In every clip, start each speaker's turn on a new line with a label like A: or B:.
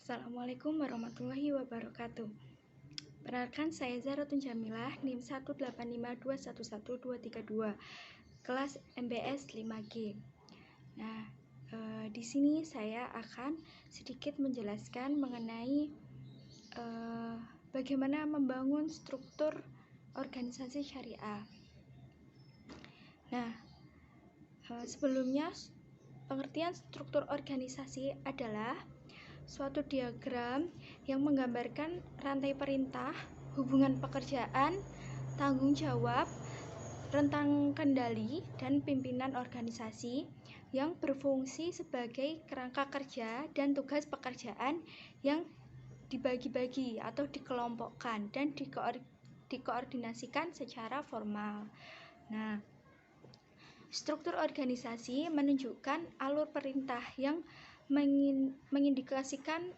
A: Assalamualaikum warahmatullahi wabarakatuh. Perkenalkan, saya Zaratun Jamilah, NIM 185211232, kelas MBS 5G. Nah, di sini saya akan sedikit menjelaskan mengenai bagaimana membangun struktur organisasi syariah. Nah, sebelumnya pengertian struktur organisasi adalah suatu diagram yang menggambarkan rantai perintah, hubungan pekerjaan, tanggung jawab, rentang kendali, dan pimpinan organisasi yang berfungsi sebagai kerangka kerja dan tugas pekerjaan yang dibagi-bagi atau dikelompokkan dan dikoordinasikan secara formal. Nah, struktur organisasi menunjukkan alur perintah yang mengindikasikan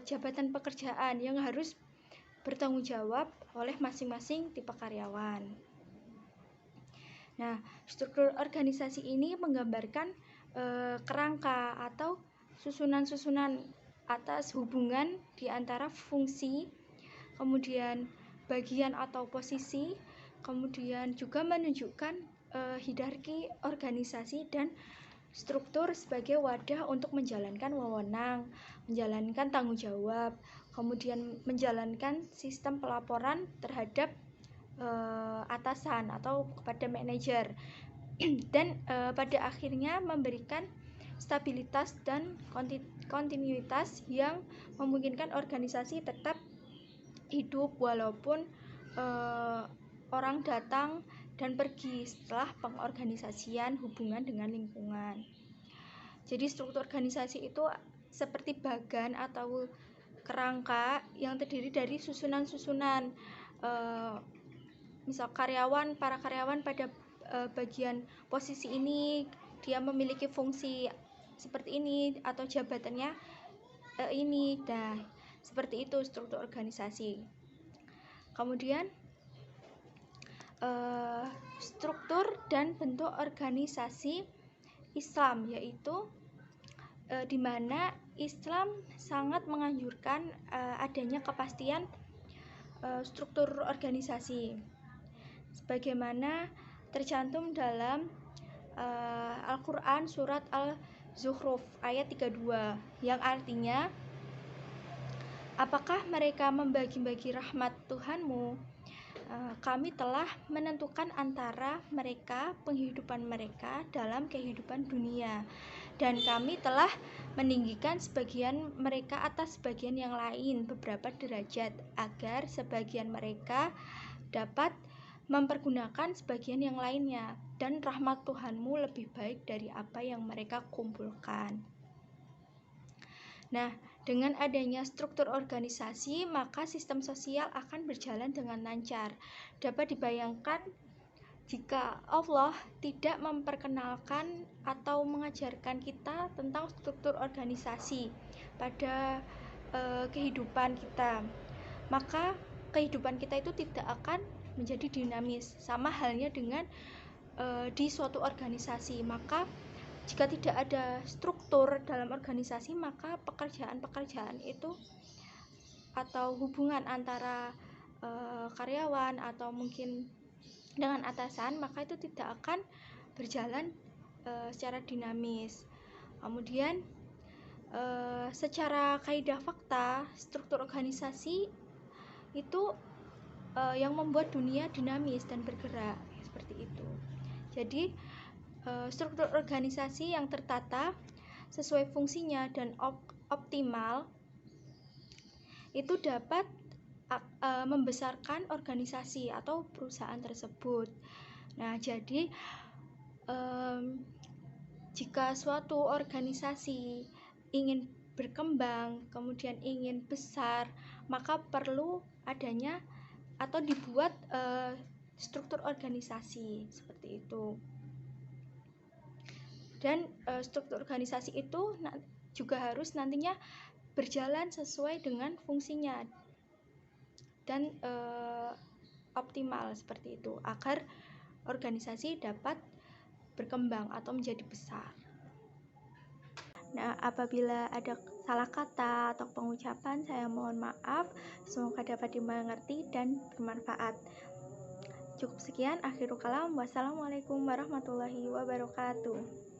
A: jabatan pekerjaan yang harus bertanggung jawab oleh masing-masing tipe karyawan. Nah, struktur organisasi ini menggambarkan kerangka atau susunan-susunan atas hubungan di antara fungsi, kemudian bagian atau posisi, kemudian juga menunjukkan hierarki organisasi dan struktur sebagai wadah untuk menjalankan wewenang, menjalankan tanggung jawab, kemudian menjalankan sistem pelaporan terhadap atasan atau kepada manajer, dan pada akhirnya memberikan stabilitas dan kontinuitas yang memungkinkan organisasi tetap hidup walaupun orang datang dan pergi setelah pengorganisasian hubungan dengan lingkungan. Jadi struktur organisasi itu seperti bagan atau kerangka yang terdiri dari susunan-susunan, misal para karyawan pada bagian posisi ini dia memiliki fungsi seperti ini atau jabatannya ini. Nah, seperti itu struktur organisasi. Kemudian struktur dan bentuk organisasi Islam, yaitu di mana Islam sangat menganjurkan adanya kepastian struktur organisasi sebagaimana tercantum dalam Al-Quran surat Al-Zukhruf ayat 32 yang artinya, apakah mereka membagi-bagi rahmat Tuhanmu? Kami telah menentukan antara mereka penghidupan mereka dalam kehidupan dunia, dan kami telah meninggikan sebagian mereka atas sebagian yang lain beberapa derajat, agar sebagian mereka dapat mempergunakan sebagian yang lainnya, dan rahmat Tuhanmu lebih baik dari apa yang mereka kumpulkan. Nah, dengan adanya struktur organisasi, maka sistem sosial akan berjalan dengan lancar. Dapat dibayangkan jika Allah tidak memperkenalkan atau mengajarkan kita tentang struktur organisasi pada kehidupan kita, maka kehidupan kita itu tidak akan menjadi dinamis. Sama halnya dengan di suatu organisasi, maka jika tidak ada struktur dalam organisasi, maka pekerjaan-pekerjaan itu atau hubungan antara karyawan atau mungkin dengan atasan, maka itu tidak akan berjalan secara dinamis. Kemudian secara kaidah fakta, struktur organisasi itu yang membuat dunia dinamis dan bergerak, seperti itu. Jadi struktur organisasi yang tertata sesuai fungsinya dan optimal itu dapat membesarkan organisasi atau perusahaan tersebut. Nah, jadi jika suatu organisasi ingin berkembang, kemudian ingin besar, maka perlu adanya atau dibuat struktur organisasi seperti itu. Dan struktur organisasi itu juga harus nantinya berjalan sesuai dengan fungsinya dan optimal seperti itu, agar organisasi dapat berkembang atau menjadi besar. Nah, apabila ada salah kata atau pengucapan, saya mohon maaf. Semoga dapat dimengerti dan bermanfaat. Cukup sekian, akhirul kalam. Wassalamualaikum warahmatullahi wabarakatuh.